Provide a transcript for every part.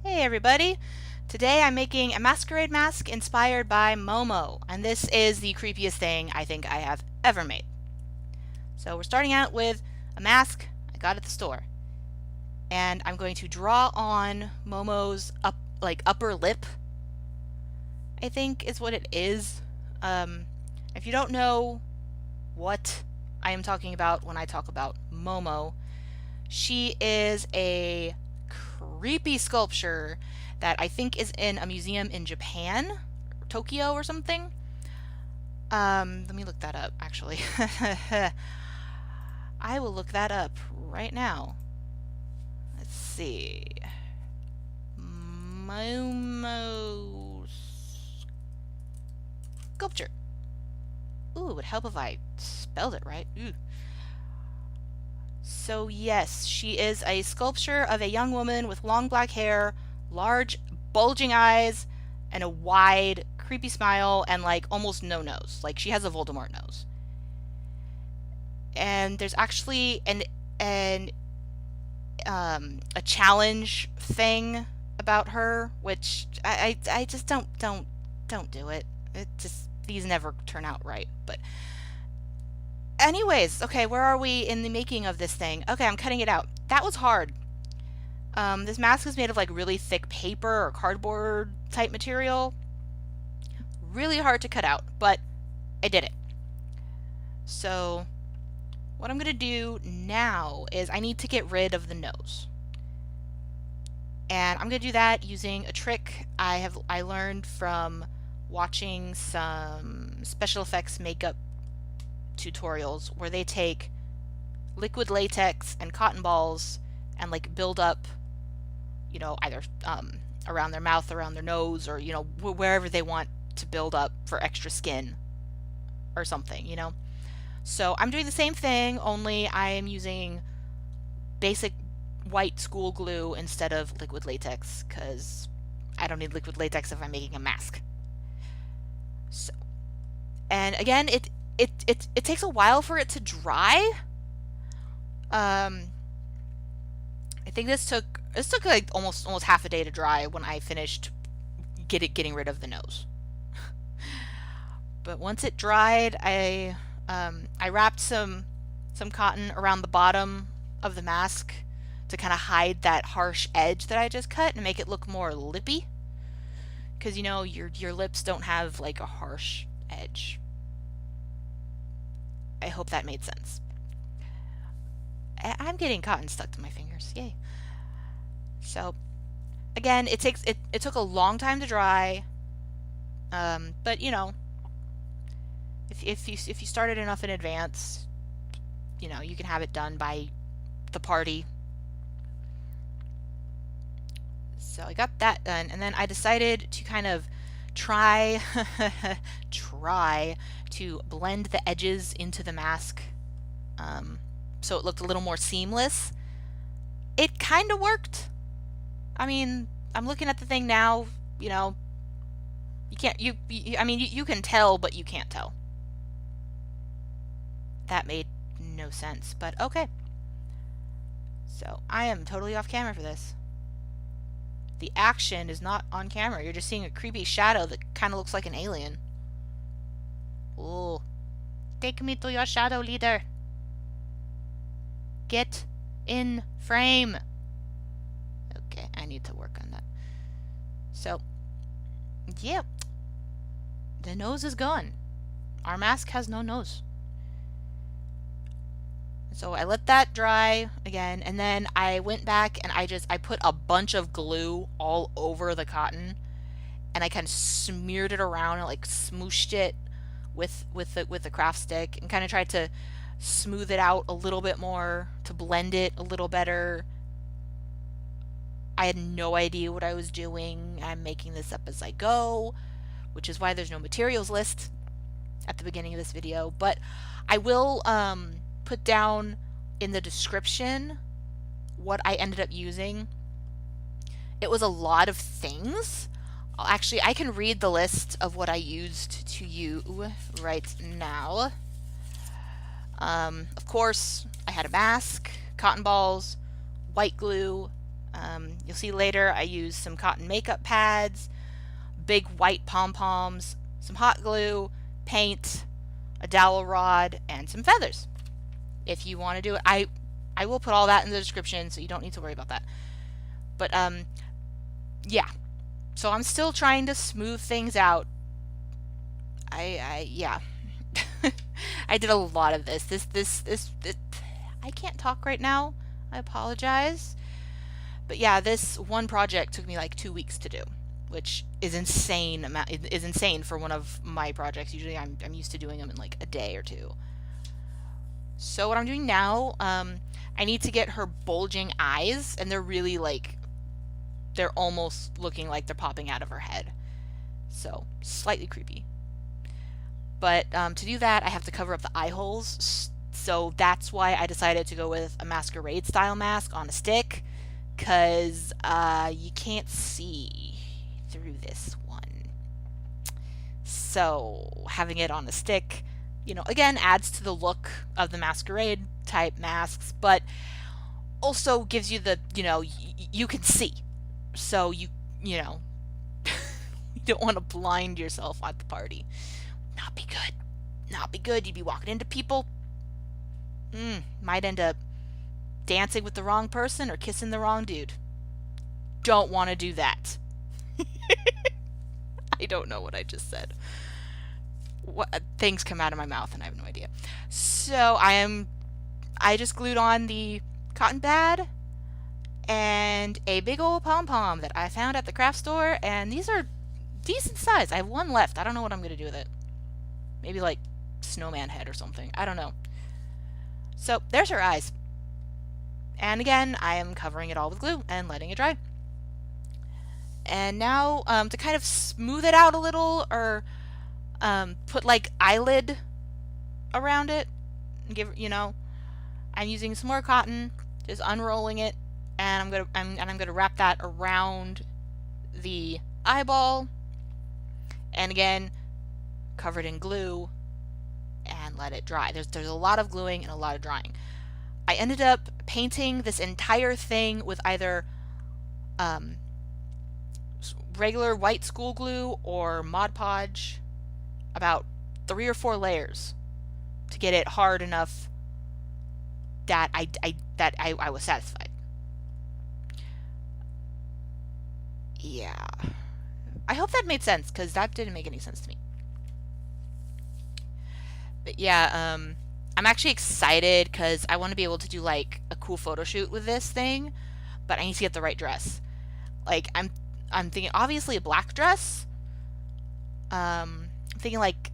Hey everybody! Today I'm making a masquerade mask inspired by Momo, and this is the creepiest thing I think I have ever made. So we're starting out with a mask I got at the store, and I'm going to draw on Momo's upper lip, I think is what it is. If you don't know what I am talking about when I talk about Momo, she is a creepy sculpture that I think is in a museum in Japan, Tokyo or something. Let me look that up, actually. I will look that up right now. Let's see. Momo sculpture. Ooh, it would help if I spelled it right. Ooh. So yes, she is a sculpture of a young woman with long black hair, large bulging eyes, and a wide, creepy smile, and like almost no nose. Like she has a Voldemort nose. And there's actually a challenge thing about her, which I just don't do it. It just these never turn out right. But anyways, okay, where are we in the making of this thing? Okay, I'm cutting it out. That was hard. This mask is made of like really thick paper or cardboard type material. Really hard to cut out, but I did it. So what I'm going to do now is I need to get rid of the nose. And I'm going to do that using a trick I learned from watching some special effects makeup tutorials where they take liquid latex and cotton balls and like build up, you know, either around their mouth, around their nose, or, you know, wherever they want to build up for extra skin or something, you know. So I'm doing the same thing, only I am using basic white school glue instead of liquid latex, because I don't need liquid latex if I'm making a mask. So, and again, it takes a while for it to dry. I think this took like almost half a day to dry when I finished getting rid of the nose. But once it dried, I wrapped some cotton around the bottom of the mask to kind of hide that harsh edge that I just cut and make it look more lippy. Because, you know, your lips don't have like a harsh edge. I hope that made sense. I'm getting cotton stuck to my fingers. Yay. So, again, it took a long time to dry. But, you know, if you started enough in advance, you know, you can have it done by the party. So I got that done, and then I decided to kind of try to blend the edges into the mask, so it looked a little more seamless. It kind of worked. I mean, I'm looking at the thing now, you know, you can tell, but you can't tell. That made no sense, but okay. So I am totally off camera for this. The action is not on camera. You're just seeing a creepy shadow that kind of looks like an alien. Ooh. Take me to your shadow, leader. Get in frame. Okay, I need to work on that. So, yeah. The nose is gone. Our mask has no nose. So I let that dry again, and then I went back and I put a bunch of glue all over the cotton, and I kind of smeared it around and like smooshed it with the craft stick, and kind of tried to smooth it out a little bit more to blend it a little better. I had no idea what I was doing. I'm making this up as I go, which is why there's no materials list at the beginning of this video, but I will put down in the description what I ended up using. It was a lot of things. Actually, I can read the list of what I used to you right now. Of course, I had a mask, cotton balls, white glue, You'll see later I use some cotton makeup pads, big white pom-poms, some hot glue, paint, a dowel rod, and some feathers. If you want to do it, I will put all that in the description, so you don't need to worry about that. But yeah. So I'm still trying to smooth things out. Yeah. I did a lot of this. I can't talk right now. I apologize. But yeah, this one project took me like 2 weeks to do, which is insane. Is insane for one of my projects. Usually, I'm used to doing them in like a day or two. So what I'm doing now, I need to get her bulging eyes, and they're really like, they're almost looking like they're popping out of her head. So slightly creepy. But to do that, I have to cover up the eye holes. So that's why I decided to go with a masquerade style mask on a stick, because you can't see through this one. So having it on a stick, again, adds to the look of the masquerade type masks, but also gives you the, you can see. So you don't want to blind yourself at the party. Not be good. Not be good. You'd be walking into people. Might end up dancing with the wrong person or kissing the wrong dude. Don't want to do that. I don't know what I just said. What things come out of my mouth and I have no idea. So I just glued on the cotton pad and a big old pom-pom that I found at the craft store, and these are decent size. I have one left. I don't know what I'm going to do with it. Maybe like snowman head or something. I don't know. So there's her eyes. And again, I am covering it all with glue and letting it dry. And now to kind of smooth it out a little, or put like eyelid around it, and give I'm using some more cotton, just unrolling it, and I'm gonna wrap that around the eyeball, and again covered in glue, and let it dry. There's a lot of gluing and a lot of drying. I ended up painting this entire thing with either regular white school glue or Mod Podge, about 3 or 4 layers, to get it hard enough that I was satisfied. Yeah. I hope that made sense, because that didn't make any sense to me. But yeah, I'm actually excited because I want to be able to do like a cool photo shoot with this thing, but I need to get the right dress. Like I'm thinking obviously a black dress. I'm thinking like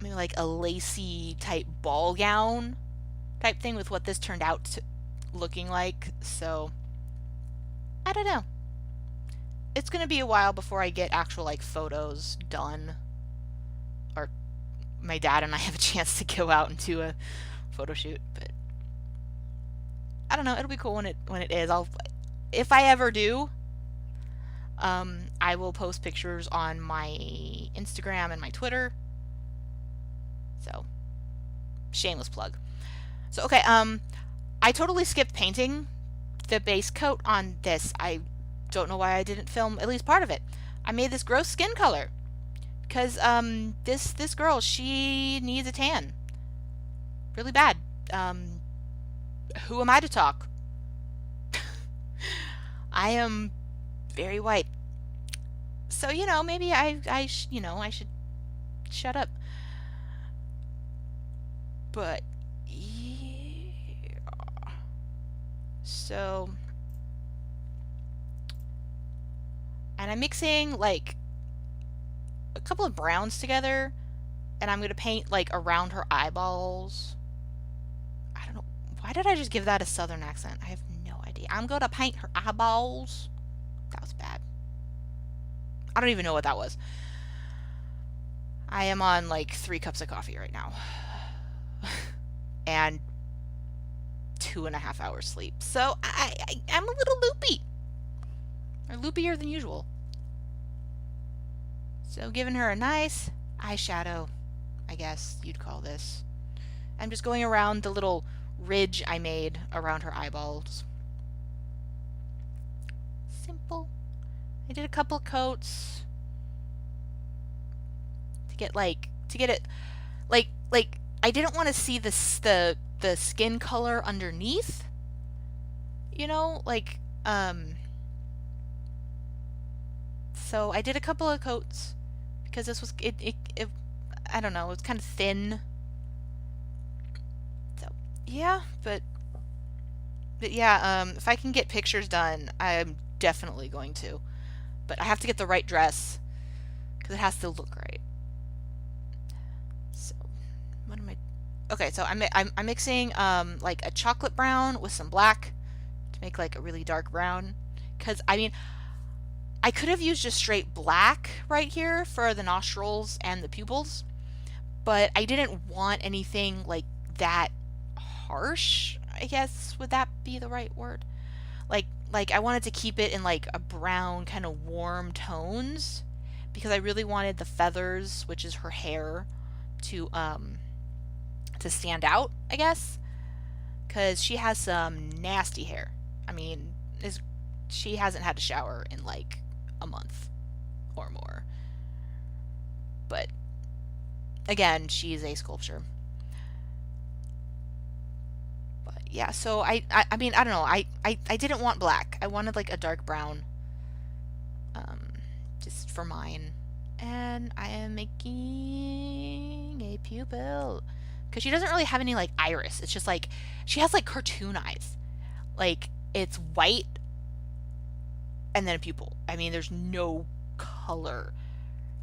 maybe like a lacy type ball gown type thing with what this turned out to looking like. So I don't know. It's gonna be a while before I get actual like photos done, or my dad and I have a chance to go out and do a photo shoot. But I don't know. It'll be cool when it is. If I ever do, I will post pictures on my Instagram and my Twitter. So, shameless plug. So, okay, I totally skipped painting the base coat on this. I don't know why I didn't film at least part of it. I made this gross skin color because this girl, she needs a tan really bad. Who am I to talk? I am very white. So, maybe I should shut up. But yeah. So, and I'm mixing like a couple of browns together, and I'm going to paint like around her eyeballs. I don't know. Why did I just give that a southern accent? I have no idea. I'm going to paint her eyeballs. That was bad. I don't even know what that was. I am on like 3 cups of coffee right now. And 2.5 hours sleep. So I'm a little loopy. Or loopier than usual. So giving her a nice eyeshadow, I guess you'd call this. I'm just going around the little ridge I made around her eyeballs. simple. I did a couple of coats to get it like I didn't want to see the skin color underneath, you know, like so I did a couple of coats because this was it I don't know, it was kind of thin. So yeah, but yeah, if I can get pictures done, I'm definitely going to. But I have to get the right dress because it has to look right. So what am I? Okay, so I'm mixing like a chocolate brown with some black to make like a really dark brown. Because I mean, I could have used just straight black right here for the nostrils and the pupils, but I didn't want anything like that harsh, I guess. Would that be the right word? Like I wanted to keep it in like a brown kind of warm tones because I really wanted the feathers, which is her hair, to stand out, I guess, because she has some nasty hair. I mean, she hasn't had a shower in like a month or more. But again, she's a sculpture. But yeah, so I mean, I don't know. I didn't want black. I wanted like a dark brown, just for mine. And I am making a pupil because she doesn't really have any like iris. It's just like she has like cartoon eyes. Like it's white and then a pupil. I mean, there's no color,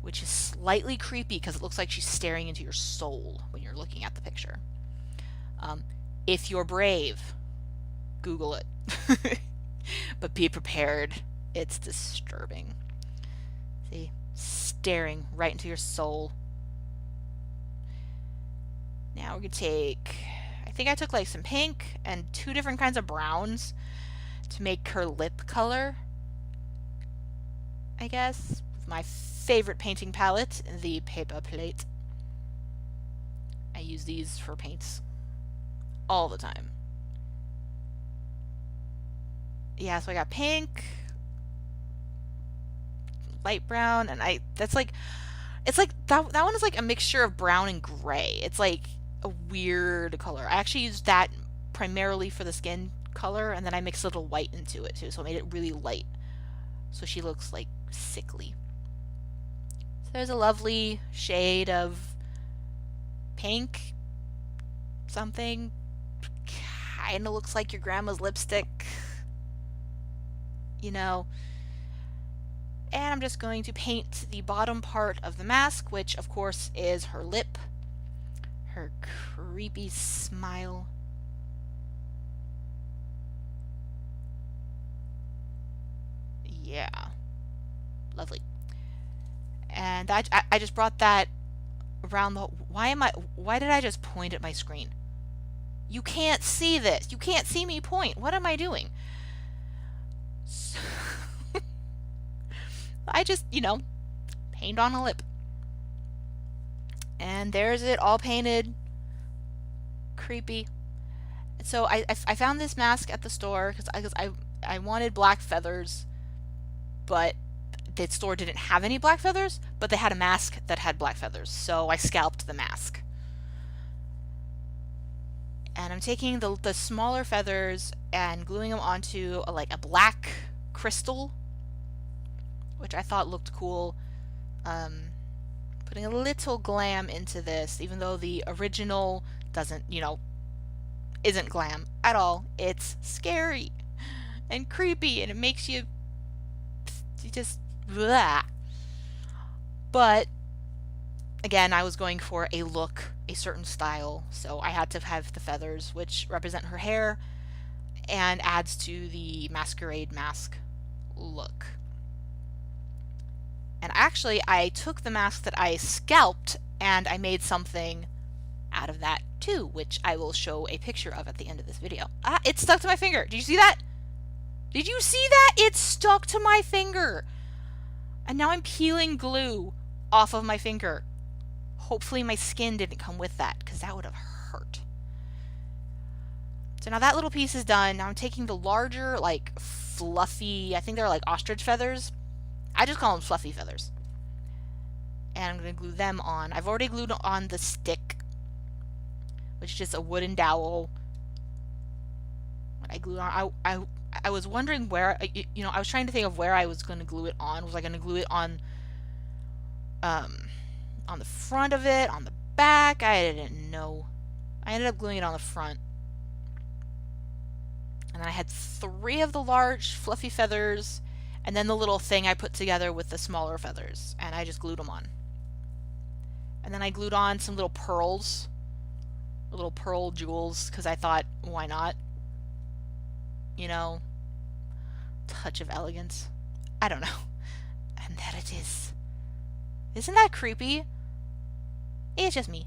which is slightly creepy because it looks like she's staring into your soul when you're looking at the picture. If you're brave, Google it. But be prepared. It's disturbing. See? Staring right into your soul. Now we're going to take, I think I took like some pink and 2 different kinds of browns to make her lip color, I guess. My favorite painting palette, the paper plate. I use these for paints all the time. Yeah, so I got pink, light brown, and it's like that one is like a mixture of brown and gray. It's like a weird color. I actually used that primarily for the skin color, and then I mixed a little white into it too, so it made it really light. So she looks like sickly. So there's a lovely shade of pink, something. Kinda looks like your grandma's lipstick, you know. And I'm just going to paint the bottom part of the mask, which of course is her lip, her creepy smile. Yeah, lovely. And I just brought that around the, why did I just point at my screen? You can't see this. You can't see me point. What am I doing? So I just, paint on a lip. And there's it all painted. Creepy. So I found this mask at the store because I wanted black feathers, but the store didn't have any black feathers, but they had a mask that had black feathers. So I scalped the mask. And I'm taking the smaller feathers and gluing them onto a black crystal, which I thought looked cool. Putting a little glam into this, even though the original doesn't, isn't glam at all. It's scary and creepy, and it makes you just blah. But again, I was going for a look, a certain style, so I had to have the feathers, which represent her hair and adds to the masquerade mask look. And actually, I took the mask that I scalped and I made something out of that too, which I will show a picture of at the end of this video. Ah, it stuck to my finger. Did you see that? Did you see that? It stuck to my finger. And now I'm peeling glue off of my finger. Hopefully my skin didn't come with that, because that would have hurt. So now that little piece is done. Now I'm taking the larger, like fluffy, I think they're like ostrich feathers. I just call them fluffy feathers. And I'm going to glue them on. I've already glued on the stick, which is just a wooden dowel. What I glued on, I was wondering where, I was trying to think of where I was going to glue it on. Was I going to glue it on the front of it, on the back? I didn't know. I ended up gluing it on the front. And then I had 3 of the large fluffy feathers, and then the little thing I put together with the smaller feathers, and I just glued them on. And then I glued on some little pearls, little pearl jewels, because I thought, why not? You know, touch of elegance. I don't know. And there it is. Isn't that creepy? It's just me.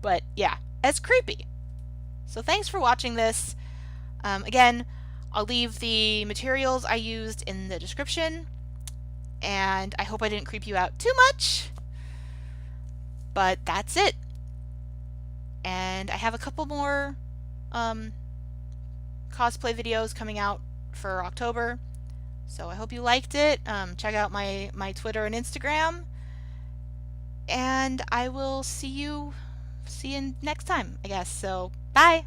But yeah, it's creepy. So thanks for watching this. Again, I'll leave the materials I used in the description, and I hope I didn't creep you out too much. But that's it. And I have a couple more cosplay videos coming out for October. So I hope you liked it. Check out my Twitter and Instagram. And I will see you next time, I guess. So bye.